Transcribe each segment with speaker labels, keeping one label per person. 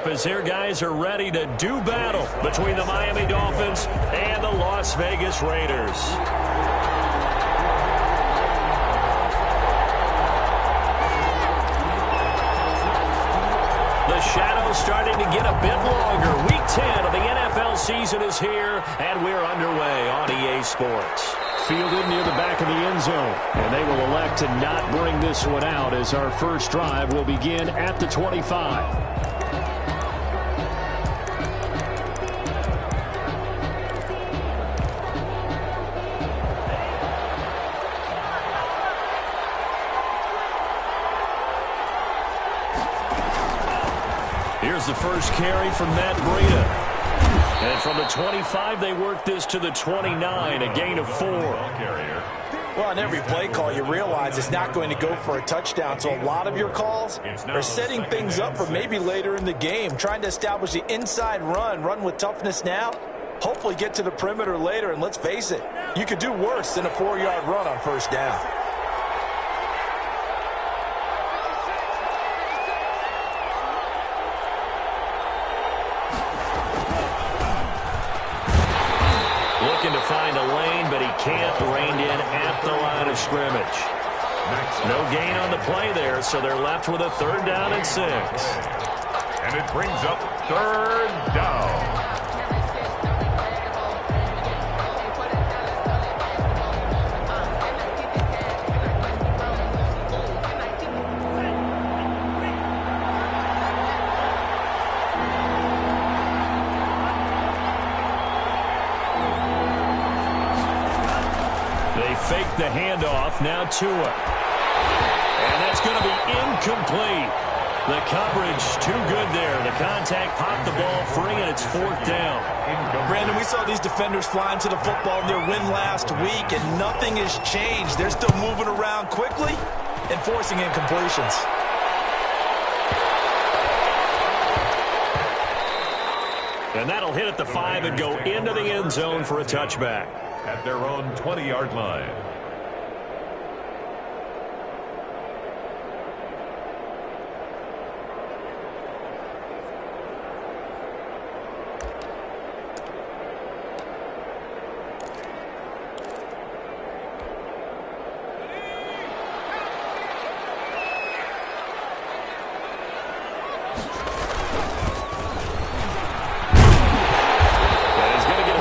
Speaker 1: as their guys are ready to do battle between the Miami Dolphins and the Las Vegas Raiders. The shadow's starting to get a bit longer. Week 10 of the NFL season is here, and we're underway on EA Sports. Fielded near the back of the end zone, and they will elect to not bring this one out as our first drive will begin at the 25. Here's the first carry from Matt Breida. And from the 25, they work this to the 29, a gain of 4.
Speaker 2: Well, on every play call, you realize it's not going to go for a touchdown. So a lot of your calls are setting things up for maybe later in the game, trying to establish the inside run with toughness now, hopefully get to the perimeter later. And let's face it, you could do worse than a 4-yard run on first down.
Speaker 1: To find a lane, but he can't rein in at the line of scrimmage. No gain on the play there, so they're left with a 3rd down and 6.
Speaker 3: And it brings up 3rd down.
Speaker 1: Fake the handoff, now Tua. And that's going to be incomplete. The coverage too good there. The contact popped the ball free, and it's 4th down.
Speaker 2: Brandon, we saw these defenders flying to the football in their win last week, and nothing has changed. They're still moving around quickly and forcing incompletions.
Speaker 1: And that'll hit at the 5 and go into the end zone for a touchback.
Speaker 3: At their own 20-yard line.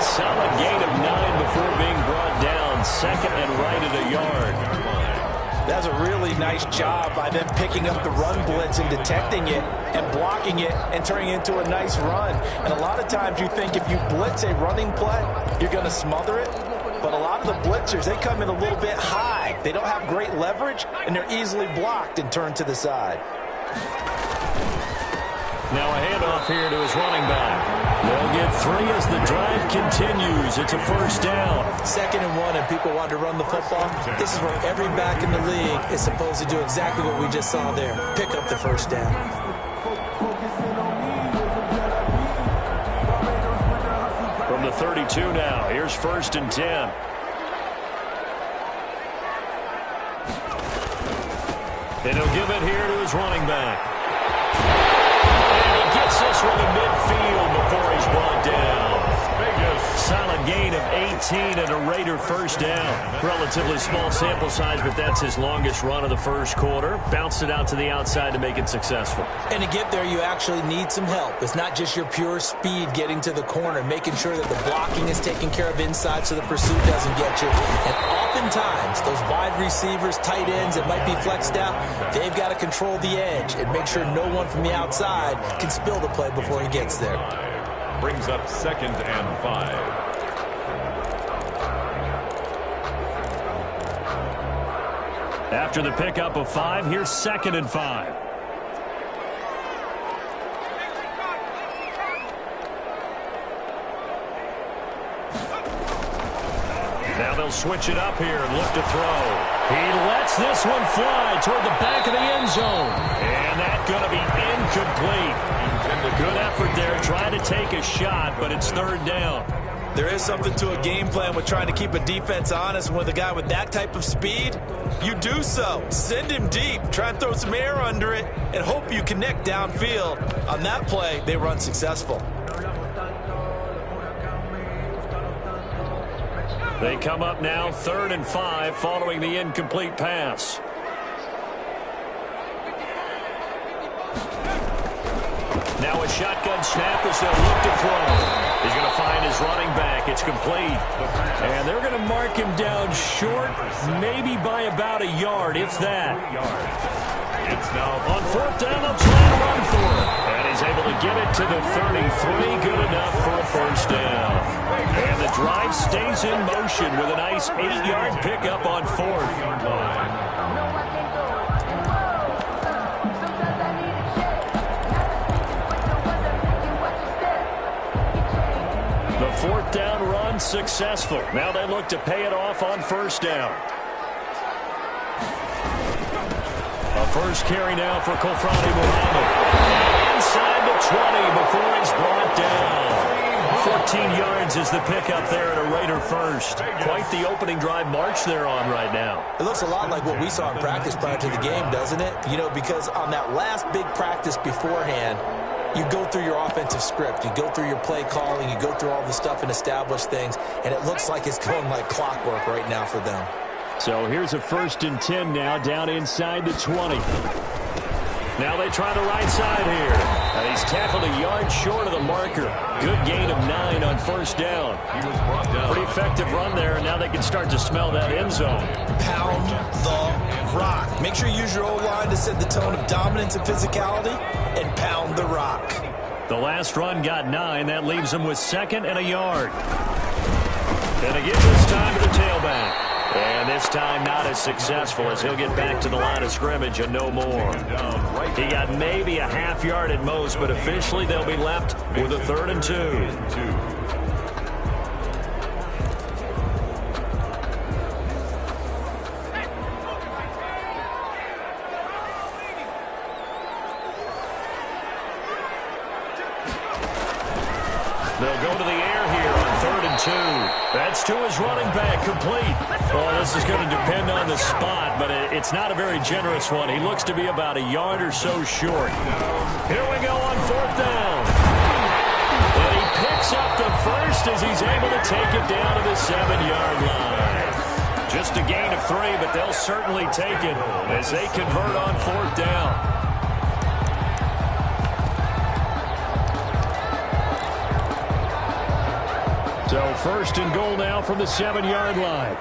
Speaker 1: Solid gain of 9 before being brought down. 2nd and right at a yard.
Speaker 2: That's a really nice job by them picking up the run blitz and detecting it and blocking it and turning it into a nice run. And a lot of times you think if you blitz a running play, you're going to smother it. But a lot of the blitzers, they come in a little bit high. They don't have great leverage, and they're easily blocked and turned to the side.
Speaker 1: Now a handoff here to his running back. They'll get 3 as the drive continues. It's a 1st down.
Speaker 2: 2nd and 1, and people want to run the football. This is where every back in the league is supposed to do exactly what we just saw there. Pick up the 1st down.
Speaker 1: From the 32 now, here's 1st and 10. And he'll give it here to his running back. This one in midfield before he's brought down. Solid gain of 18 and a Raider 1st down. Relatively small sample size, but that's his longest run of the 1st quarter. Bounced it out to the outside to make it successful.
Speaker 2: And to get there, you actually need some help. It's not just your pure speed getting to the corner, making sure that the blocking is taken care of inside so the pursuit doesn't get you. And oftentimes, those wide receivers, tight ends that might be flexed out, they've got to control the edge and make sure no one from the outside can spill the play before he gets there.
Speaker 3: Brings up 2nd and 5.
Speaker 1: After the pickup of 5, here's 2nd and 5. Now they'll switch it up here and look to throw. He lets this one fly toward the back of the end zone. And that's going to be incomplete. Good effort there trying to take a shot, but it's 3rd down.
Speaker 2: There is something to a game plan with trying to keep a defense honest. With a guy with that type of speed, you do so. Send him deep. Try and throw some air under it and hope you connect downfield. On that play, they were unsuccessful.
Speaker 1: They come up now 3rd and 5 following the incomplete pass. Now a shotgun snap as they'll look to throw. He's going to find his running back. It's complete. And they're going to mark him down short, maybe by about a yard, if that.
Speaker 3: It's now
Speaker 1: on 4th down, they'll try to run for it. And he's able to get it to the 33. Good enough for a first down. And the drive stays in motion with a nice 8-yard pickup on 4th. The 4th down run successful. Now they look to pay it off on 1st down. A first carry now for Kofrani Muhammad. Inside the 20 before he's brought down. 14 yards is the pickup there at a Raider first. Quite the opening drive march they're on right now.
Speaker 2: It looks a lot like what we saw in practice prior to the game, doesn't it? You know, because on that last big practice beforehand, you go through your offensive script, you go through your play calling, you go through all the stuff and establish things, and it looks like it's going like clockwork right now for them.
Speaker 1: So here's a 1st and 10 now down inside the 20. Now they try the right side here. And he's tackled a yard short of the marker. Good gain of 9 on 1st down. Pretty effective run there, and now they can start to smell that end zone.
Speaker 2: Pound the rock. Make sure you use your O-line to set the tone of dominance and physicality, and pound the rock.
Speaker 1: The last run got 9. That leaves them with 2nd and a yard. And again this time to the tailback. And this time not as successful as he'll get back to the line of scrimmage and no more. He got maybe a half yard at most, but officially they'll be left with a 3rd and 2. They'll go to the air here on 3rd and 2. That's to his running back, complete. Well, this is going to depend on the spot, but it's not a very generous one. He looks to be about a yard or so short. Here we go on 4th down. And he picks up the first as he's able to take it down to the 7-yard line. Just a gain of 3, but they'll certainly take it as they convert on 4th down. So 1st and goal now from the 7-yard line.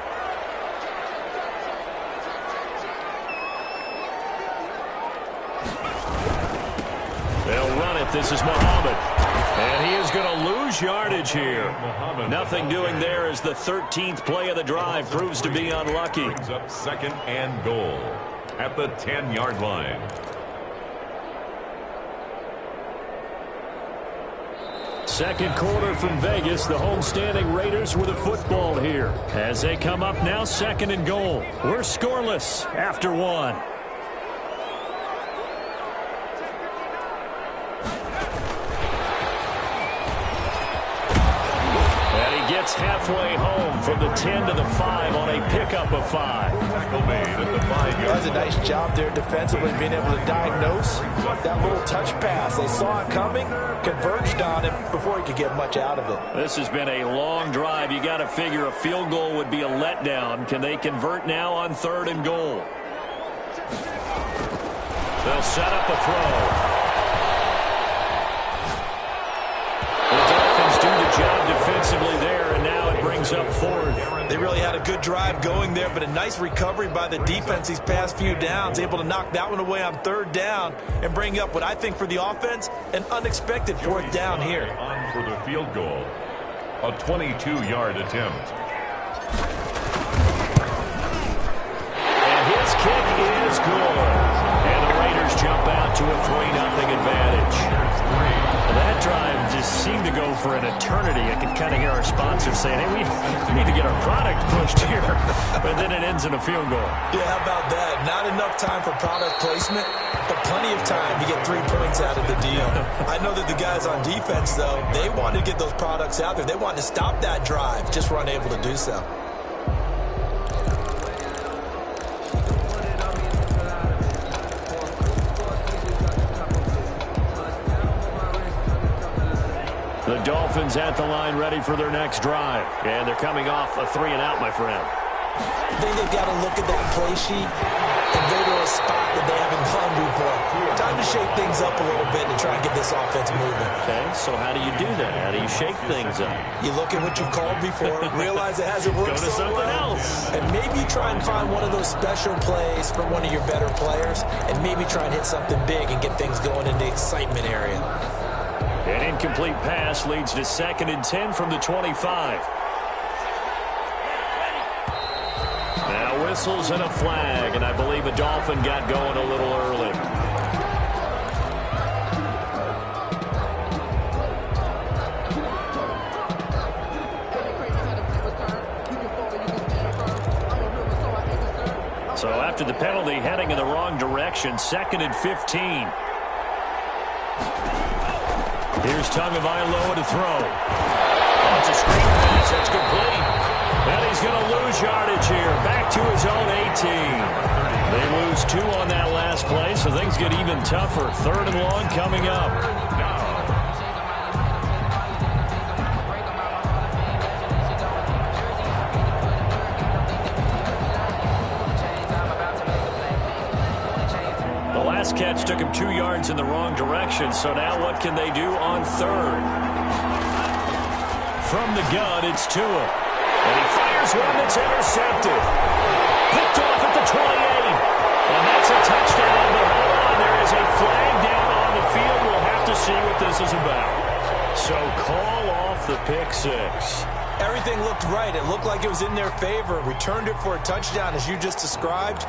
Speaker 1: They'll run it. This is Muhammad. And he is going to lose yardage here. Nothing doing there as the 13th play of the drive proves to be unlucky.
Speaker 3: Brings up 2nd and goal at the 10-yard line.
Speaker 1: Second quarter from Vegas. The homestanding Raiders with a football here as they come up now 2nd and goal. We're scoreless after 1. And he gets halfway home from the 10 to the 5 on a pickup of 5.
Speaker 3: Tackle made at the 5-yard.
Speaker 2: Does a nice job there defensively, being able to diagnose that little touch pass. They saw it coming, converged on him before he could get much out of it.
Speaker 1: This has been a long drive. You got to figure a field goal would be a letdown. Can they convert now on 3rd and goal? They'll set up a throw. The Dolphins do the job defensively there, and now it brings up 4th.
Speaker 2: They really had a good drive going there, but a nice recovery by the defense these past few downs, able to knock that one away on 3rd down and bring up what I think for the offense, an unexpected 4th down here.
Speaker 3: On for the field goal, a 22-yard attempt.
Speaker 1: And his kick is good. And the Raiders jump out to a 3-0 advantage. That drive just seemed to go for an eternity. I could kind of hear our sponsors saying, hey, we need to get our product pushed here. But then it ends in a field goal.
Speaker 2: Yeah, how about that? Not enough time for product placement, but plenty of time to get 3 points out of the deal. I know that the guys on defense, though, they wanted to get those products out there. They wanted to stop that drive, just were unable to do so.
Speaker 1: The Dolphins at the line ready for their next drive. And they're coming off a 3-and-out, my friend.
Speaker 2: I think they've got to look at that play sheet and go to a spot that they haven't gone before. Time to shake things up a little bit and try and get this offense moving.
Speaker 1: Okay, so how do you do that? How do you shake things up?
Speaker 2: You look at what you've called before, realize it hasn't worked
Speaker 1: Go to
Speaker 2: so
Speaker 1: something
Speaker 2: well,
Speaker 1: else.
Speaker 2: and maybe try and find one of those special plays for one of your better players, and maybe try and hit something big and get things going in the excitement area.
Speaker 1: An incomplete pass leads to 2nd and 10 from the 25. Now whistles and a flag, and I believe a Dolphin got going a little early. So after the penalty, heading in the wrong direction, 2nd and 15. Here's Tagovailoa to throw. Oh, it's a screen pass. That's complete. And he's going to lose yardage here. Back to his own 18. They lose 2 on that last play, so things get even tougher. 3rd and long coming up. Catch took him 2 yards in the wrong direction, so now what can they do on 3rd? From the gun, it's Tua. And he fires one that's intercepted. Picked off at the 28. And that's a touchdown, but hold on, there is a flag down on the field. We'll have to see what this is about. So call off the pick 6.
Speaker 2: Everything looked right. It looked like it was in their favor. Returned it for a touchdown, as you just described.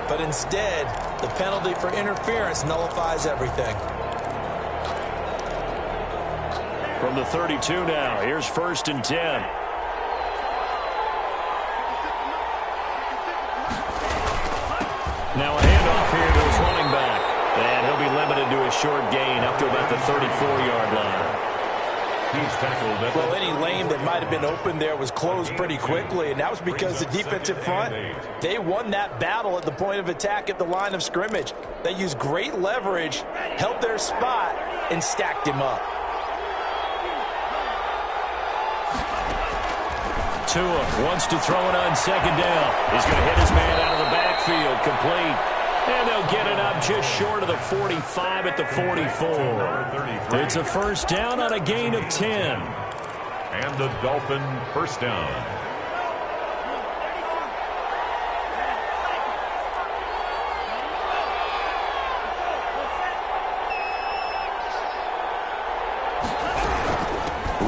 Speaker 2: But instead, the penalty for interference nullifies everything.
Speaker 1: From the 32 now, here's 1st and 10. Now a handoff here to his running back. And he'll be limited to a short gain up to about the 34-yard line.
Speaker 2: Well, any lane that might have been open there was closed pretty quickly, and that was because the defensive front, they won that battle at the point of attack at the line of scrimmage. They used great leverage, held their spot, and stacked him up.
Speaker 1: Tua wants to throw it on 2nd down. He's going to hit his man out of the backfield, complete. And they'll get it up just short of the 45 at the 44. It's a 1st down on a gain of 10.
Speaker 3: And the Dolphin 1st down.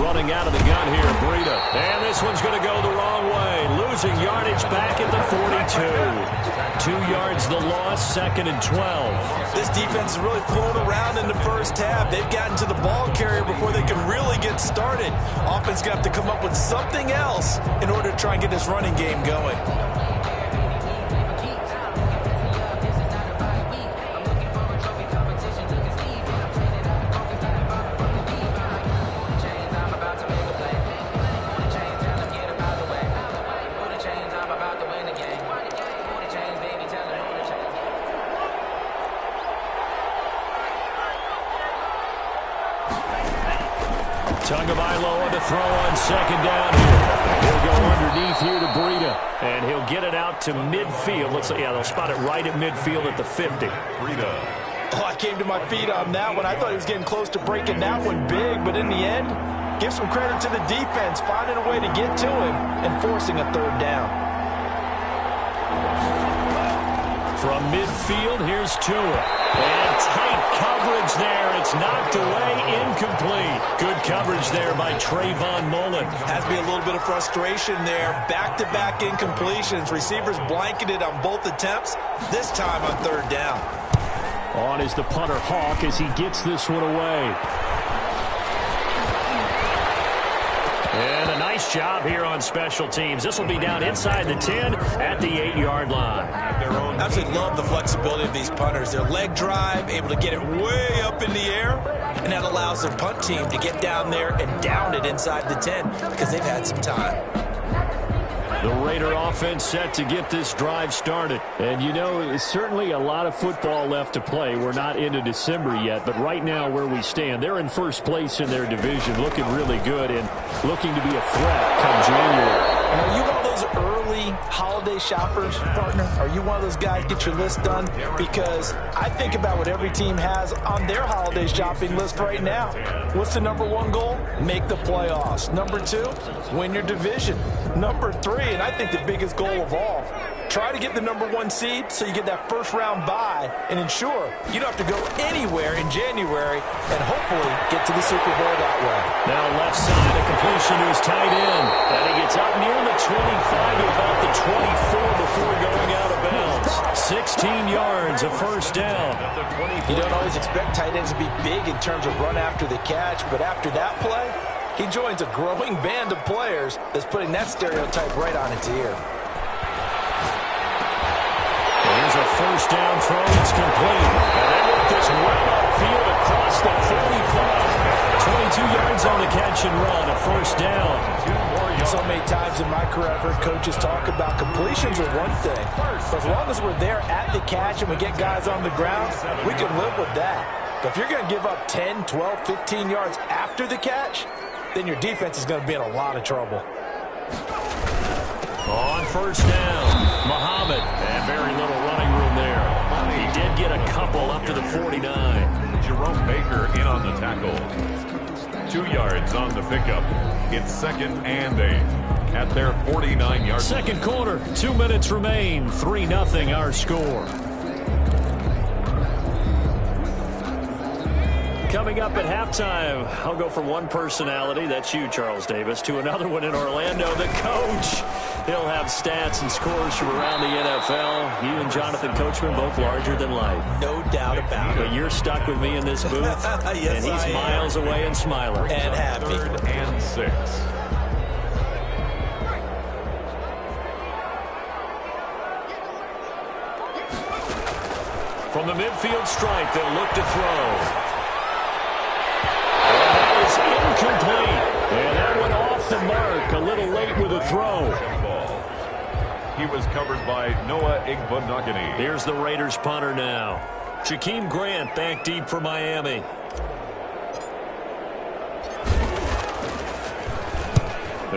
Speaker 1: Running out of the gun here, Breida. And this one's going to go the wrong way. Losing yardage back at the 42. 2 yards the loss, 2nd and 12.
Speaker 2: This defense has really flown around in the first half. They've gotten to the ball carrier before they can really get started. Offense going to have to come up with something else in order to try and get this running game going.
Speaker 1: Tagovailoa to throw on 2nd down here. He'll go underneath here to Breida, and he'll get it out to midfield. Let's see, yeah, they'll spot it right at midfield at the 50.
Speaker 3: Breida.
Speaker 2: Oh, I came to my feet on that one. I thought he was getting close to breaking that one big, but in the end, give some credit to the defense, finding a way to get to him and forcing a 3rd down.
Speaker 1: From midfield, here's Tua. And tight coverage there. It's knocked away, incomplete. Good coverage there by Trayvon Mullen.
Speaker 2: Has to be a little bit of frustration there. Back-to-back incompletions. Receivers blanketed on both attempts, this time on 3rd down.
Speaker 1: On is the punter, Hawk, as he gets this one away. Nice job here on special teams. This will be down inside the 10 at the 8-yard line.
Speaker 2: I absolutely love the flexibility of these punters. Their leg drive, able to get it way up in the air, and that allows their punt team to get down there and down it inside the 10 because they've had some time.
Speaker 1: The Raider offense set to get this drive started. And, you know, certainly a lot of football left to play. We're not into December yet, but right now where we stand, they're in first place in their division, looking really good and looking to be a threat come January.
Speaker 2: And are you one of those early holiday shoppers, partner? Are you one of those guys get your list done? Because I think about what every team has on their holiday shopping list right now. What's the number one goal? Make the playoffs. Number two, win your division. Number three, and I think the biggest goal of all, try to get the number one seed so you get that first round bye and ensure you don't have to go anywhere in January and hopefully get to the Super Bowl that way.
Speaker 1: Now left side, a completion to his tight end. And he gets up near the 25 to about the 24 before going out of bounds. 16 yards, a first down.
Speaker 2: You don't always expect tight ends to be big in terms of run after the catch, but after that play, he joins a growing band of players that's putting that stereotype right on its ear.
Speaker 1: Here's a first down throw. It's complete. And they want this well upfield across the 45. 22 yards on the catch and run. A first down.
Speaker 2: So many times in my career, I've heard coaches talk about completions are one thing. But as long as we're there at the catch and we get guys on the ground, we can live with that. But if you're going to give up 10, 12, 15 yards after the catch, then your defense is going to be in a lot of trouble.
Speaker 1: On first down, Muhammad, and very little running room there. He did get a couple up to the 49.
Speaker 3: Jerome Baker in on the tackle. 2 yards on the pickup. It's 2nd and 8 at their 49-yard.
Speaker 1: Second quarter, 2 minutes remain. 3-0 our score. Coming up at halftime, I'll go from one personality, that's you, Charles Davis, to another one in Orlando, the coach. He'll have stats and scores from around the NFL. You and Jonathan Coachman, both larger than life.
Speaker 2: No doubt about it.
Speaker 1: But you're stuck with me in this booth,
Speaker 2: yes,
Speaker 1: and he's miles away and smiling.
Speaker 2: And happy.
Speaker 3: 3rd and 6.
Speaker 1: From the midfield stripe, they'll look to throw. That is incomplete. And that went off the mark. A little late with a throw.
Speaker 3: He was covered by Noah Igbenogany.
Speaker 1: Here's the Raiders punter now. Jakeem Grant back deep for Miami.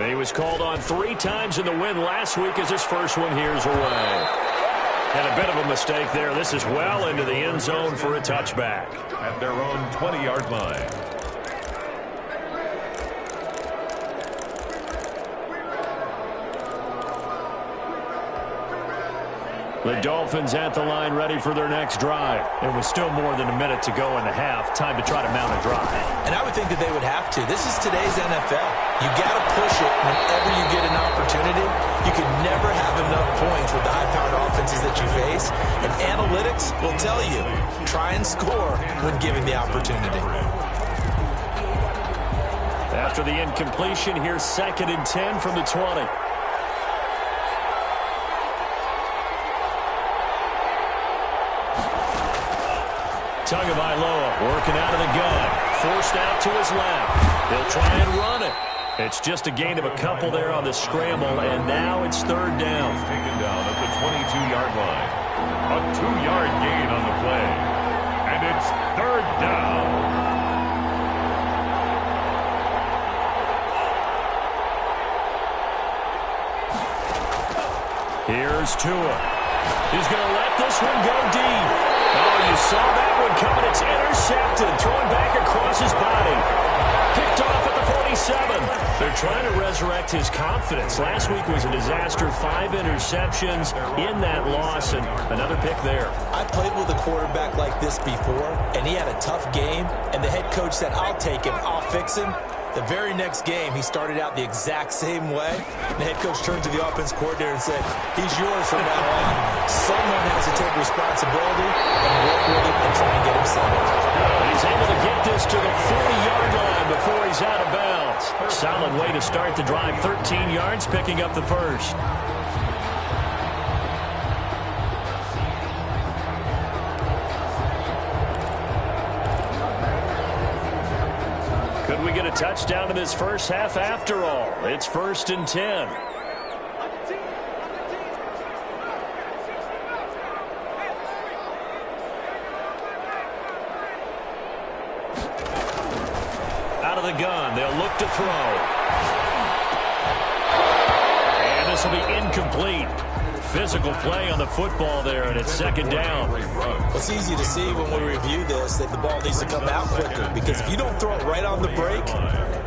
Speaker 1: He was called on 3 times in the win last week as his first one here's away. And a bit of a mistake there. This is well into the end zone for a touchback.
Speaker 3: At their own 20-yard line.
Speaker 1: The Dolphins at the line ready for their next drive. There was still more than a minute to go in the half. Time to try to mount a drive.
Speaker 2: And I would think that they would have to. This is today's NFL. You got to push it whenever you get an opportunity. You can never have enough points with the high-powered offenses that you face. And analytics will tell you, try and score when given the opportunity.
Speaker 1: After the incompletion, here's 2nd and 10 from the 20. Tagovailoa working out of the gun. Forced out to his left. They'll try and run it. It's just a gain of a couple there on the scramble, and now it's 3rd down.
Speaker 3: Taken down at the 22-yard line. A 2-yard gain on the play. And it's 3rd down.
Speaker 1: Here's Tua. He's going to let this one go deep. Oh, you saw that one coming. It's intercepted. Thrown back across his body. Picked off at the 47. They're trying to resurrect his confidence. Last week was a disaster. 5 interceptions in that loss, and another pick there.
Speaker 2: I played with a quarterback like this before, and he had a tough game, and the head coach said, I'll take him, I'll fix him. The very next game, he started out the exact same way. The head coach turned to the offense coordinator and said, he's yours from now on. Someone has to take responsibility and work with him and try and get him settled.
Speaker 1: He's able to get this to the 40-yard line before he's out of bounds. Solid way to start the drive. 13 yards, picking up the first. Could we get a touchdown in this first half after all? It's 1st and 10. Out of the gun, they'll look to throw. And this will be incomplete. Physical play on the football there, and it's 2nd down.
Speaker 2: It's easy to see when we review this that the ball needs to come out quicker, because if you don't throw it right on the break,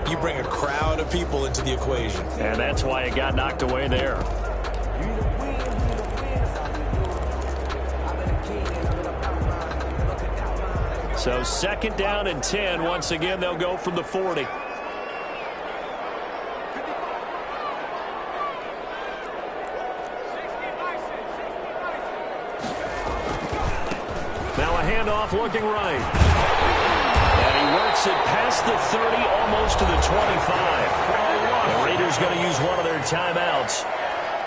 Speaker 2: you bring a crowd of people into the equation.
Speaker 1: And that's why it got knocked away there. So 2nd down and 10. Once again, they'll go from the 40. Now a handoff looking right. And he works it past the 30, almost to the 25. The Raiders going to use one of their timeouts,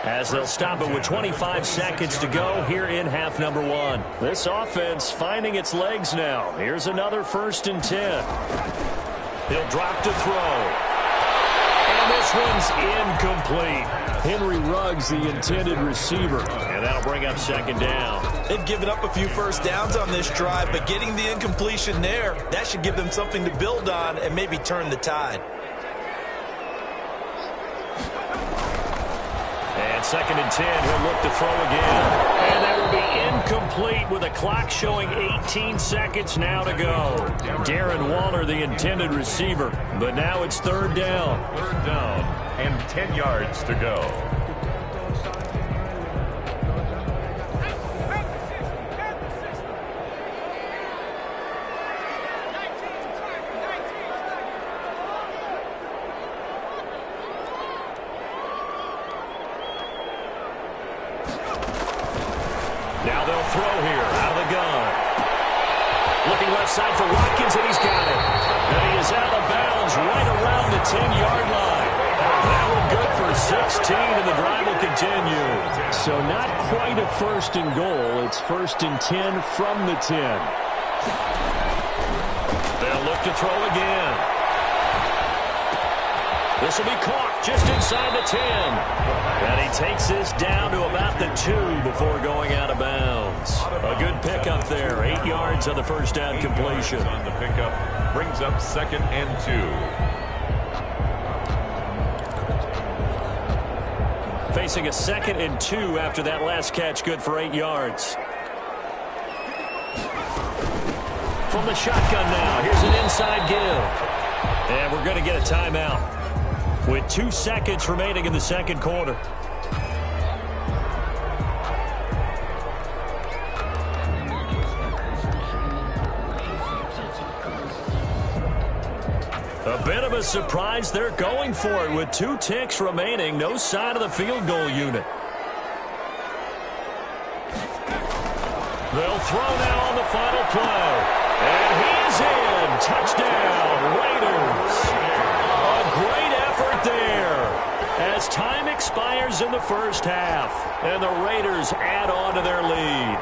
Speaker 1: as they'll stop it with 25 seconds to go here in half number 1. This offense finding its legs now. Here's another 1st and 10. He'll drop to throw. And this one's incomplete. Henry Ruggs, the intended receiver. And that'll bring up 2nd down.
Speaker 2: They've given up a few first downs on this drive, but getting the incompletion there, that should give them something to build on and maybe turn the tide.
Speaker 1: And 2nd and 10, he'll look to throw again. And that will be incomplete with a clock showing 18 seconds now to go. Darren Waller, the intended receiver. But now it's 3rd down.
Speaker 3: 3rd down and 10 yards to go.
Speaker 1: Now they'll throw here out of the gun. Looking left side for Watkins, and he's got it. And he is out of bounds right around the 10-yard line. That one good for 16, and the drive will continue. So not quite a 1st and goal. It's 1st and 10 from the 10. They'll look to throw again. This will be caught just inside the 10. And he takes this down to about the 2 before going out of bounds. A good pickup there. 8 yards on the first down completion.
Speaker 3: On the pickup brings up 2nd and 2.
Speaker 1: Facing a 2nd and 2 after that last catch, good for 8 yards. From the shotgun now, here's an inside give. And we're going to get a timeout with 2 seconds remaining in the 2nd quarter. A bit of a surprise. They're going for it with 2 ticks remaining. No sign of the field goal unit. They'll throw now on the final play. And he's in. Touchdown, Raiders. A great effort there as time expires in the first half. And the Raiders add on to their lead.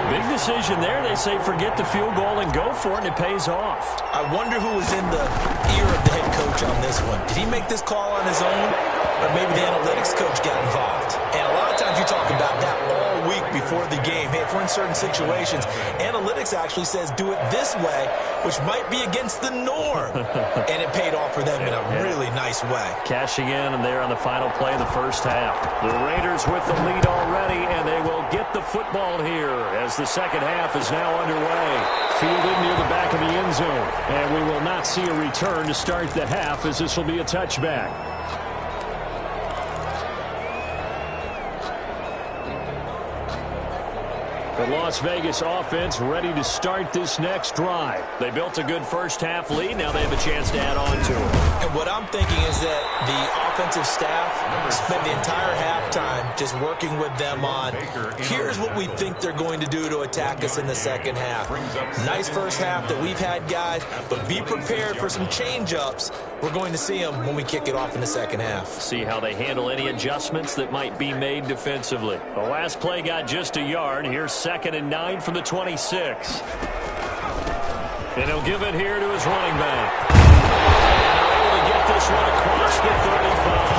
Speaker 1: Big decision there. They say forget the field goal and go for it, and it pays off.
Speaker 2: I wonder who was in the ear of the head coach on this one. Did he make this call on his own? Or maybe the analytics coach got involved? And a lot of times you talk about that all week before the game. Hey, if we're in certain situations, analytics actually says do it this way, which might be against the norm. And it paid off for them in a really nice way.
Speaker 1: Cashing in, and they're on the final play of the first half. The Raiders with the lead already, and they will get the football here as the second half is now underway. Fielded near the back of the end zone. And we will not see a return to start the half, as this will be a touchback. The Las Vegas offense ready to start this next drive. They built a good first half lead. Now they have a chance to add on to it.
Speaker 2: And what I'm thinking is that the offensive staff spent the entire halftime just working with them on, here's what we think they're going to do to attack us in the second half. Nice first half that we've had, guys, but be prepared for some change-ups we're going to see them when we kick it off in the second half.
Speaker 1: See how they handle any adjustments that might be made defensively. The last play got just a yard. Here's 2nd and 9 from the 26. And he'll give it here to his running back. Able to get this one across the 35.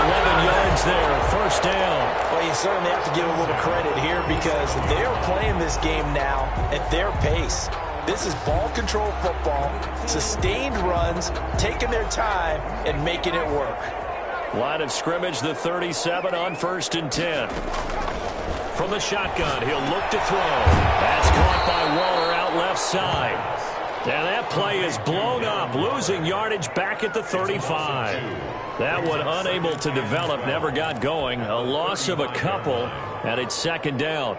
Speaker 1: 11 yards there, first down.
Speaker 2: Well, you certainly have to give a little credit here because they're playing this game now at their pace. This is ball control football, sustained runs, taking their time and making it work.
Speaker 1: Line of scrimmage, the 37 on 1st and 10. From the shotgun, he'll look to throw. That's caught by Waller out left side. And that play is blown up, losing yardage back at the 35. That one unable to develop, never got going. A loss of a couple, and it's 2nd down.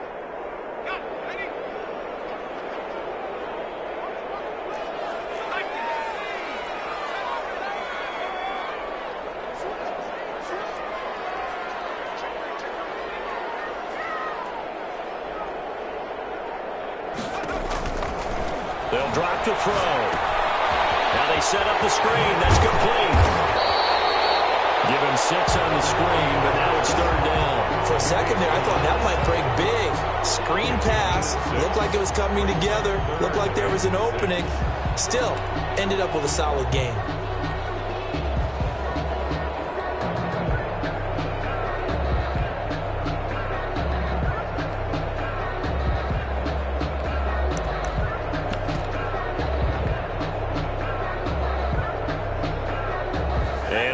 Speaker 1: They'll drop to throw. Now they set up the screen. That's complete. Give him 6 on the screen, but now it's 3rd down.
Speaker 2: For a second there, I thought that might break big. Screen pass. Looked like it was coming together. Looked like there was an opening. Still, ended up with a solid game.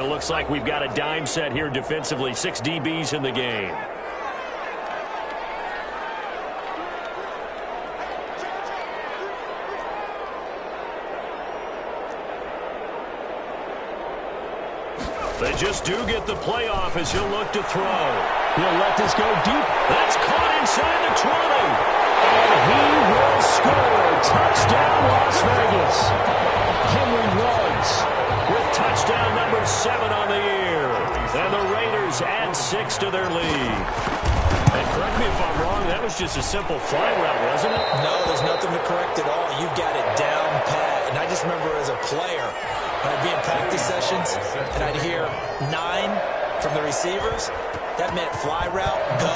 Speaker 1: Looks like we've got a dime set here defensively. 6 DBs in the game. They just do get the playoff as he'll look to throw. He'll let this go deep. That's caught inside the 20. And he will score. Touchdown, Las Vegas. Henry Ruggs with touchdown number 7 on the year. And the Raiders add 6 to their lead. And correct me if I'm wrong, that was just a simple fly route, wasn't it?
Speaker 2: No, there's nothing to correct at all. You got it down pat. And I just remember as a player, when I'd be in practice sessions, and I'd hear 9 from the receivers, that meant fly route, go.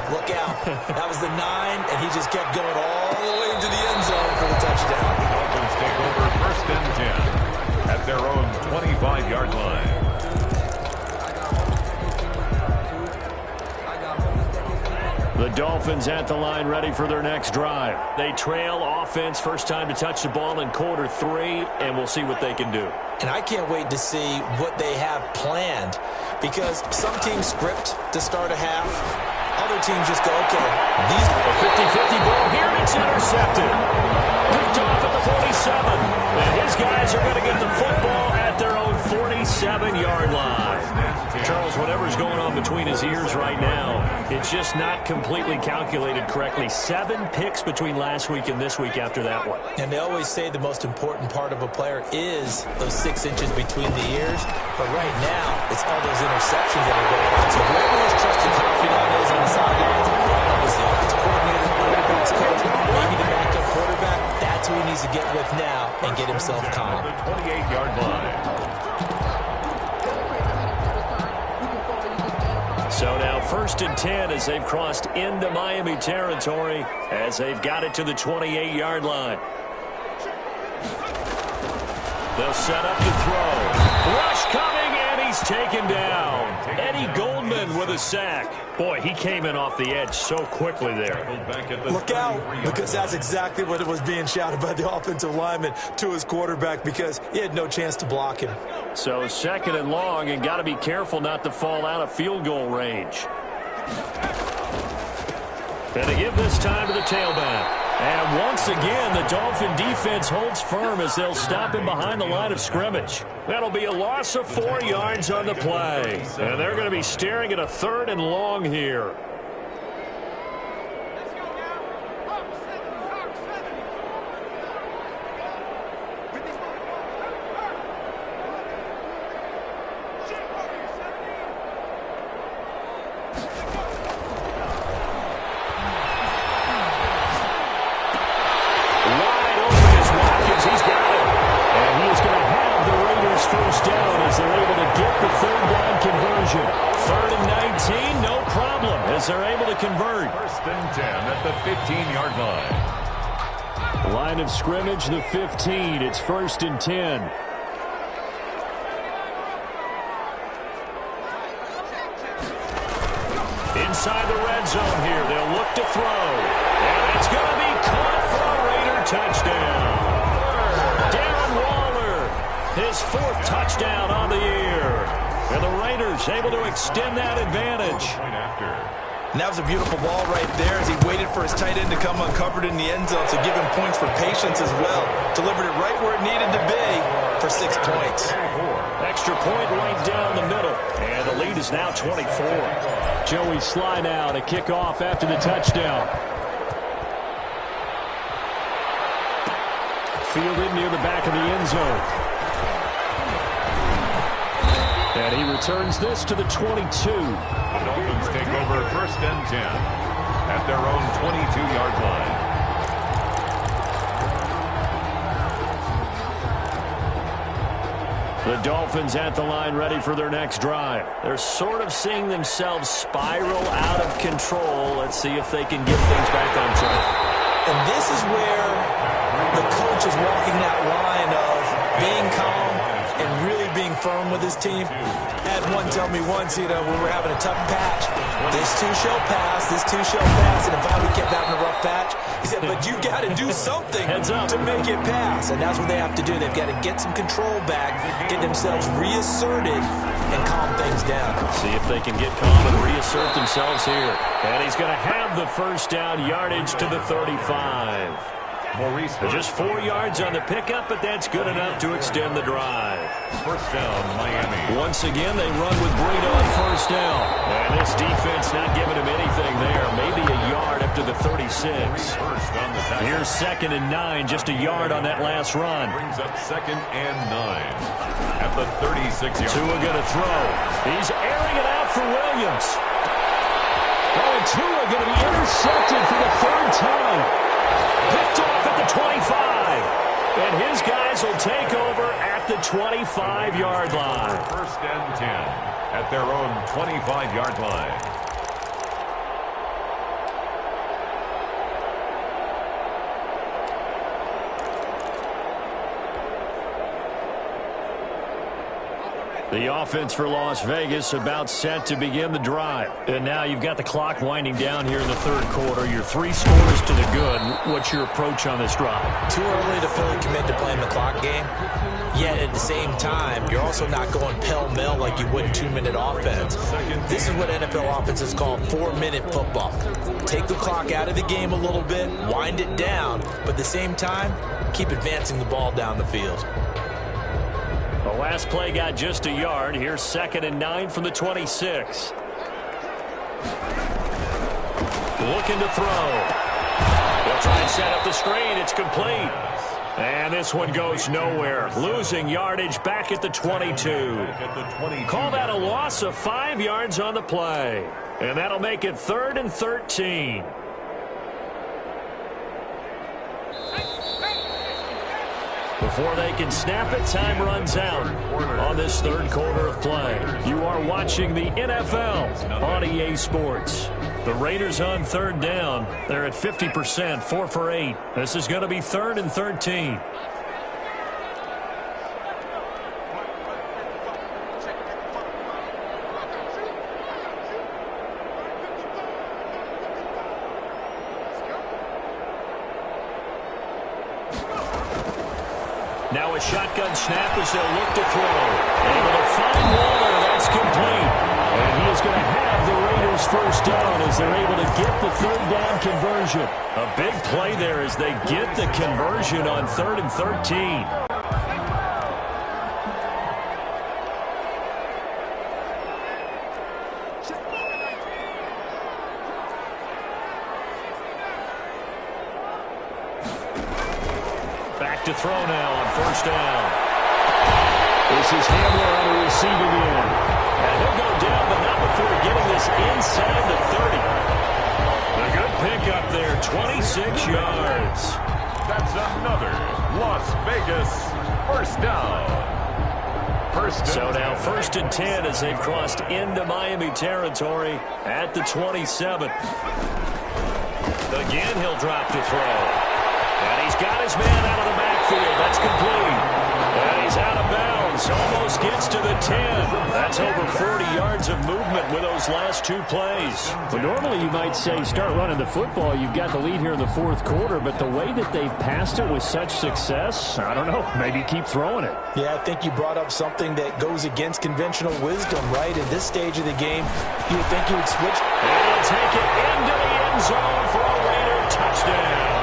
Speaker 2: Look out. That was the 9, and he just kept going all the way into the end zone for the touchdown.
Speaker 3: Dolphins take over 1st and 10 at their own 25-yard line.
Speaker 1: The Dolphins at the line ready for their next drive. They trail offense, first time to touch the ball in quarter 3, and we'll see what they can do.
Speaker 2: And I can't wait to see what they have planned because some teams script to start a half. Other teams just go, okay, these
Speaker 1: a 50-50 ball here, it's intercepted. Picked off at the 47. And his guys are going to get the football at their own 47-yard line. Charles, whatever's going on between his ears right now, it's just not completely calculated correctly. 7 picks between last week and this week after that one.
Speaker 2: And they always say the most important part of a player is those 6 inches between the ears. But right now, it's all those interceptions that are going on. So whoever his trusted confidant is on the sidelines, was the offensive coordinator, the quarterback's coach, maybe the backup quarterback, that's who he needs to get with now and get himself calm.
Speaker 3: The 28-yard line.
Speaker 1: So now 1st and 10 as they've crossed into Miami territory as they've got it to the 28-yard line. They'll set up to throw. Rush coming, and he's taken down. Eddie Goldman with a sack. Boy, he came in off the edge so quickly there.
Speaker 2: Look out, because that's exactly what it was being shouted by the offensive lineman to his quarterback because he had no chance to block him.
Speaker 1: So 2nd and long, and got to be careful not to fall out of field goal range. And they give this time to the tailback. And once again, the Dolphin defense holds firm as they'll stop him behind the line of scrimmage. That'll be a loss of 4 yards on the play. And they're going to be staring at a 3rd and long here. conversion. 3rd and 19, no problem, as they're able to convert.
Speaker 3: 1st and 10 at the 15-yard line.
Speaker 1: Line of scrimmage, the 15. It's 1st and 10. Inside the red zone here. They'll look to throw. And it's going to be caught for a Raider touchdown. Darren Waller, his 4th touchdown on the year. And the Raiders able to extend that advantage.
Speaker 2: And that was a beautiful ball right there as he waited for his tight end to come uncovered in the end zone to give him points for patience as well. Delivered it right where it needed to be for 6 points.
Speaker 1: Extra point right down the middle. And the lead is now 24. Joey Sly now to kick off after the touchdown. Fielded near the back of the end zone. And he returns this to the 22.
Speaker 3: The Dolphins take over 1st and 10 at their own 22-yard line.
Speaker 1: The Dolphins at the line ready for their next drive. They're sort of seeing themselves spiral out of control. Let's see if they can get things back on track.
Speaker 2: And this is where the coach is walking that line of being calm and really being firm with his team. Had one tell me once, when we were having a tough patch, this too shall pass, this too shall pass. And if we kept having a rough patch, he said, but you got to do something to make it pass. And that's what they have to do. They've got to get some control back, get themselves reasserted, and calm things down.
Speaker 1: See if they can get calm and reassert themselves here. And he's going to have the 1st down, yardage to the 35. Just 4 yards on the pickup, but that's good enough to extend the drive.
Speaker 3: 1st down, Miami.
Speaker 1: Once again, they run with Breida on 1st down. And this defense not giving him anything there. Maybe a yard up to the 36. Here's 2nd and 9, just a yard on that last run.
Speaker 3: Brings up 2nd and 9 at the 36-yard.
Speaker 1: Tua going to throw. He's airing it out for Williams. Oh, and Tua going to be intercepted for the 3rd time. Picked off at the 25. And his guys will take over at the 25-yard line.
Speaker 3: 1st and 10 at their own 25-yard line.
Speaker 1: The offense for Las Vegas about set to begin the drive. And now you've got the clock winding down here in the 3rd quarter. Your 3 scores to the good. What's your approach on this drive?
Speaker 2: Too early to fully commit to playing the clock game. Yet at the same time, you're also not going pell-mell like you would in 2-minute offense. This is what NFL offenses call 4-minute football. Take the clock out of the game a little bit, wind it down, but at the same time, keep advancing the ball down the field.
Speaker 1: The last play got just a yard. Here's 2nd and 9 from the 26. Looking to throw. They'll try and set up the screen. It's complete. And this one goes nowhere. Losing yardage back at the 22. Call that a loss of 5 yards on the play. And that'll make it 3rd and 13. Before they can snap it, time runs out on this 3rd quarter of play. You are watching the NFL on EA Sports. The Raiders on 3rd down. They're at 50%, 4 for 8. This is going to be 3rd and 13. Now a shotgun snap as they'll look to throw. Able to find Waller. That's complete. And he is going to have the Raiders 1st down as they're able to get the 3rd down conversion. A big play there as they get the conversion on 3rd and 13. To throw now on 1st down. This is Hamler on the receiving end. And he'll go down, but not before getting this inside the 30. A good pickup there, 26 yards.
Speaker 3: That's another Las Vegas 1st down.
Speaker 1: So now 1st and 10 as they've crossed into Miami territory at the 27. Again, he'll drop to throw. And he's got his man out of the backfield. That's complete. And he's out of bounds. Almost gets to the 10. That's over 40 yards of movement with those last 2 plays.
Speaker 4: Well, normally you might say start running the football. You've got the lead here in the 4th quarter, but the way that they've passed it with such success, I don't know, maybe keep throwing it.
Speaker 2: Yeah, I think you brought up something that goes against conventional wisdom, right? In this stage of the game, you would think you would switch.
Speaker 1: And he'll take it into the end zone for a Raider touchdown.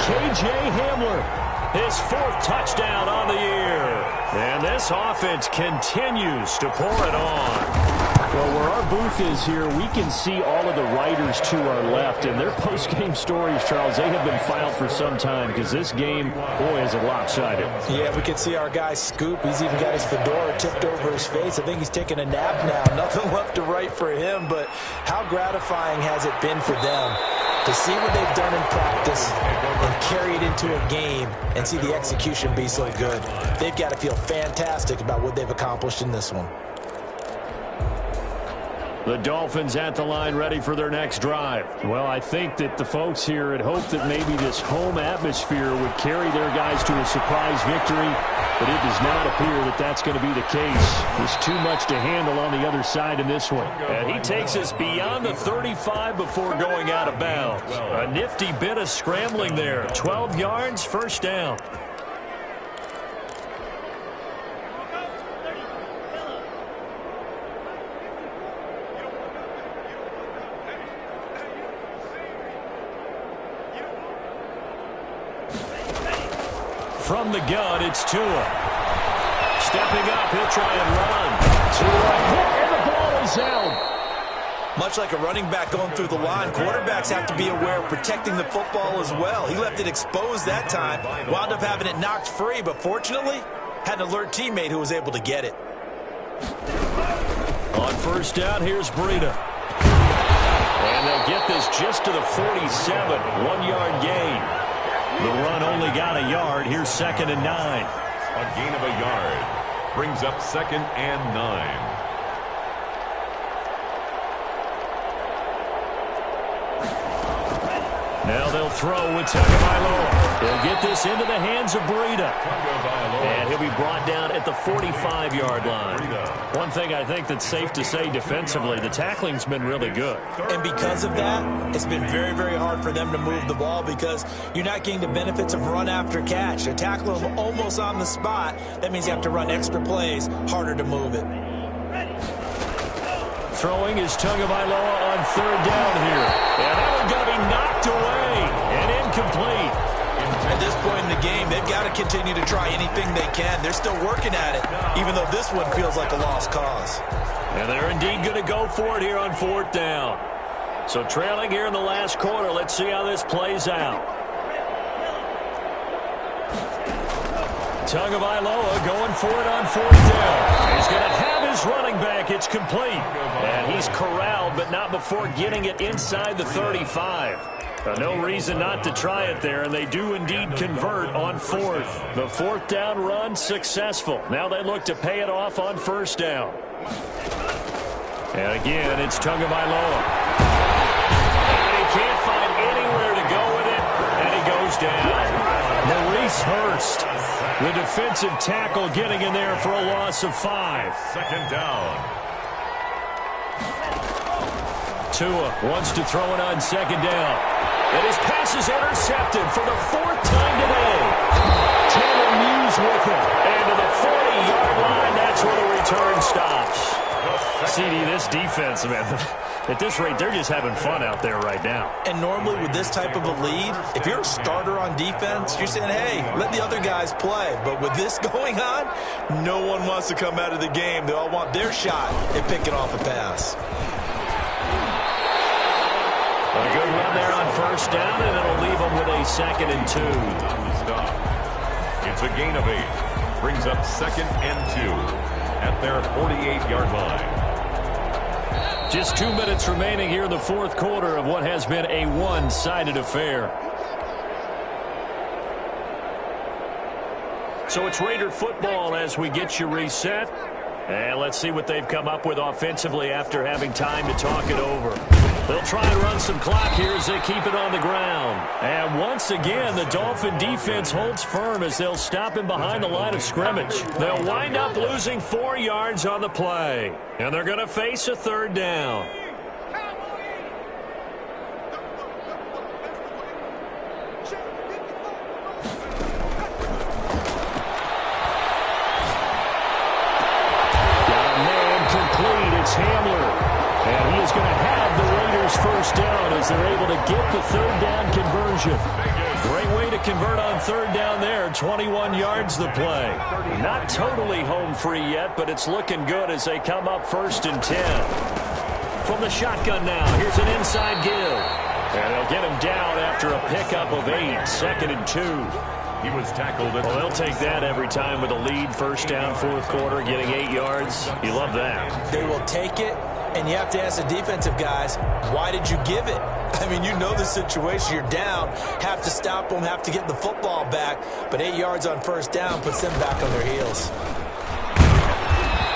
Speaker 1: K.J. Hamler, his 4th touchdown on the year. And this offense continues to pour it on.
Speaker 4: Well, where our booth is here, we can see all of the writers to our left. And their post-game stories, Charles, they have been filed for some time because this game, boy, is it lopsided.
Speaker 2: Yeah, we can see our guy Scoop. He's even got his fedora tipped over his face. I think he's taking a nap now. Nothing left to write for him, but how gratifying has it been for them to see what they've done in practice and carry it into a game and see the execution be so good. They've got to feel fantastic about what they've accomplished in this one.
Speaker 1: The Dolphins at the line ready for their next drive.
Speaker 4: Well, I think that the folks here had hoped that maybe this home atmosphere would carry their guys to a surprise victory, but it does not appear that that's going to be the case. There's too much to handle on the other side in this one.
Speaker 1: And he takes us beyond the 35 before going out of bounds. A nifty bit of scrambling there. 12 yards, 1st down. From the gun, it's Tua. Stepping up, he'll try and run. Tua hit, and the ball is out.
Speaker 2: Much like a running back going through the line, quarterbacks have to be aware of protecting the football as well. He left it exposed that time, wound up having it knocked free, but fortunately, had an alert teammate who was able to get it.
Speaker 1: On 1st down, here's Breida. And they'll get this just to the 47, 1-yard gain. The run only got a yard. Here's 2nd and 9.
Speaker 3: A gain of a yard brings up 2nd and 9.
Speaker 1: Now they'll throw with Tagovailoa. They'll get this into the hands of Breida. And he'll be brought down at the 45-yard line. One thing I think that's safe to say defensively, the tackling's been really good.
Speaker 2: And because of that, it's been very, very hard for them to move the ball because you're not getting the benefits of run after catch. They're tackling them almost on the spot. That means you have to run extra plays, harder to move it.
Speaker 1: Throwing is Tagovailoa on 3rd down here. And that one's going to be knocked away and incomplete.
Speaker 2: At this point in the game, they've got to continue to try anything they can. They're still working at it, even though this one feels like a lost cause.
Speaker 1: And they're indeed going to go for it here on 4th down. So trailing here in the last quarter, let's see how this plays out. Tagovailoa going for it on 4th down. He's going to have his running back. It's complete. And he's corralled, but not before getting it inside the 35. No reason not to try it there, and they do indeed convert on 4th. The 4th down run successful. Now they look to pay it off on 1st down. And again, it's Tagovailoa. And he can't find anywhere to go with it, and he goes down. Maurice Hurst, the defensive tackle, getting in there for a loss of 5.
Speaker 3: 2nd down.
Speaker 1: Tua wants to throw it on 2nd down. And his pass is intercepted for the 4th time today. Taylor Muse with it. And to the 40-yard line, that's where the return stops. CD, this defense, man, at this rate, they're just having fun out there right now.
Speaker 2: And normally with this type of a lead, if you're a starter on defense, you're saying, hey, let the other guys play. But with this going on, no one wants to come out of the game. They all want their shot at picking off a pass.
Speaker 1: A good run there on 1st down, and it'll leave them with a 2nd and 2.
Speaker 3: Stop. It's a gain of 8. Brings up 2nd and 2 at their 48-yard line.
Speaker 1: Just 2 minutes remaining here in the 4th quarter of what has been a one-sided affair. So it's Raider football as we get you reset. And let's see what they've come up with offensively after having time to talk it over. They'll try and run some clock here as they keep it on the ground. And once again, the Dolphin defense holds firm as they'll stop him behind the line of scrimmage. They'll wind up losing 4 yards on the play. And they're going to face a third down.
Speaker 4: First down as they're able to get the third down conversion.
Speaker 1: Great way to convert on third down there. 21 yards the play. Not totally home free yet, but it's looking good as they come up 1st and 10. From the shotgun now, here's an inside give. And they'll get him down after a pickup of 8. 2nd and 2.
Speaker 3: He was tackled.
Speaker 1: Well, they'll take that every time with a lead. First down, 4th quarter, getting 8 yards. You love that.
Speaker 2: They will take it. And you have to ask the defensive guys, why did you give it? I mean, you know the situation. You're down, have to stop them, have to get the football back. But 8 yards on first down puts them back on their heels.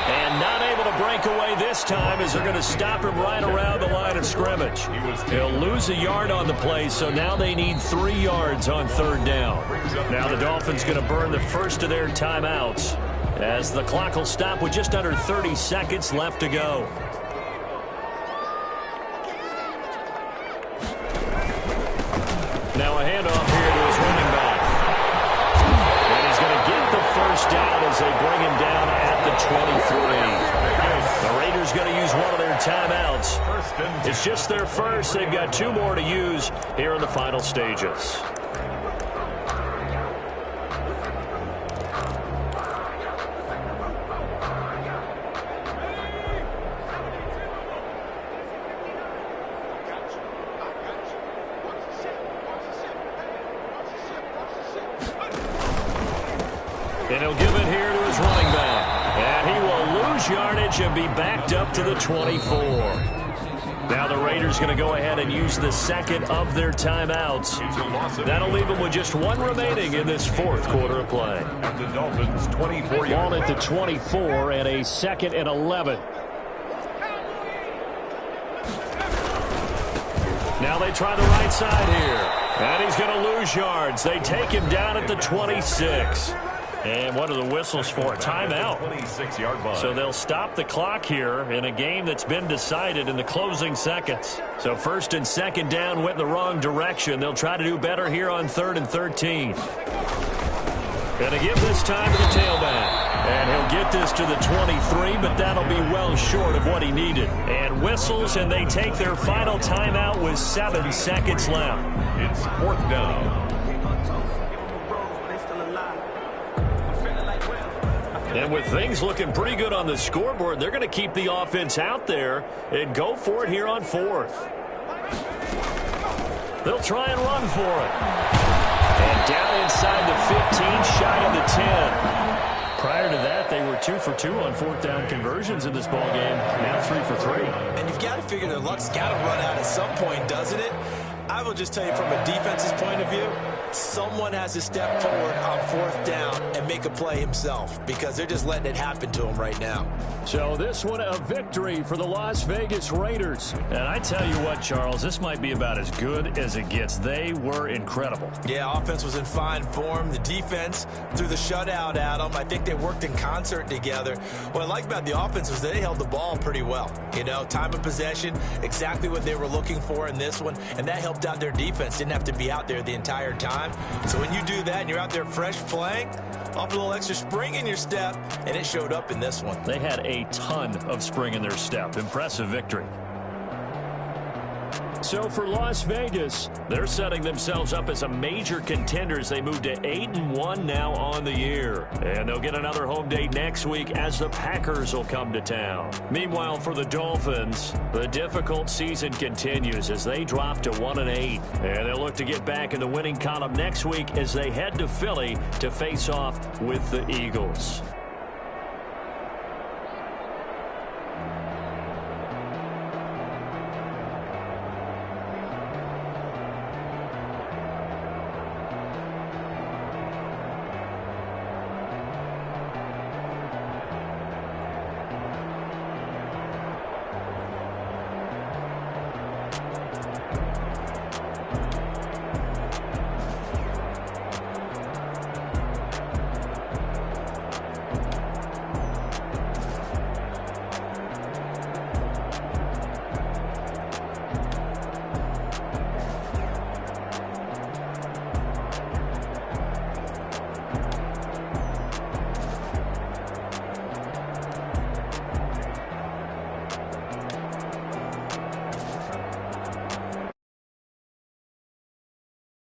Speaker 1: And not able to break away this time as they're going to stop him right around the line of scrimmage. He'll lose a yard on the play, so now they need 3 yards on third down. Now the Dolphins going to burn the first of their timeouts as the clock will stop with just under 30 seconds left to go. Now a handoff here to his running back. And he's going to get the first down as they bring him down at the 23. The Raiders going to use one of their timeouts. It's just their first. They've got 2 more to use here in the final stages. And he'll give it here to his running back. And he will lose yardage and be backed up to the 24. Now the Raiders going to go ahead and use the second of their timeouts. That'll leave them with just 1 remaining in this 4th quarter of play.
Speaker 3: At the Dolphins' 24.
Speaker 4: Ball at the 24 and a 2nd and 11.
Speaker 1: Now they try the right side here. And he's going to lose yards. They take him down at the 26. And what are the whistles for? Timeout.
Speaker 3: 26-yard line.
Speaker 1: So they'll stop the clock here in a game that's been decided in the closing seconds. So 1st and 2nd down went in the wrong direction. They'll try to do better here on 3rd and 13. Going to give this time to the tailback. And he'll get this to the 23, but that'll be well short of what he needed. And whistles, and they take their final timeout with 7 seconds left.
Speaker 3: It's 4th down.
Speaker 1: And with things looking pretty good on the scoreboard, they're going to keep the offense out there and go for it here on 4th. They'll try and run for it. And down inside the 15, shy of the 10. Prior to that, they were 2 for 2 on 4th down conversions in this ballgame. Now 3 for 3.
Speaker 2: And you've got to figure their luck's got to run out at some point, doesn't it? I will just tell you from a defense's point of view, someone has to step forward on 4th down and make a play himself because they're just letting it happen to him right now.
Speaker 4: So this one a victory for the Las Vegas Raiders.
Speaker 1: And I tell you what, Charles, this might be about as good as it gets. They were incredible.
Speaker 2: Yeah, offense was in fine form. The defense threw the shutout at them. I think they worked in concert together. What I like about the offense was they held the ball pretty well. You know, time of possession, exactly what they were looking for in this one, and that helped out their defense. Didn't have to be out there the entire time. So when you do that and you're out there fresh playing, off a little extra spring in your step, and it showed up in this one.
Speaker 1: They had a ton of spring in their step. Impressive victory. So for Las Vegas, they're setting themselves up as a major contender as they move to 8-1 now on the year. And they'll get another home date next week as the Packers will come to town. Meanwhile, for the Dolphins, the difficult season continues as they drop to 1-8. And they'll look to get back in the winning column next week as they head to Philly to face off with the Eagles.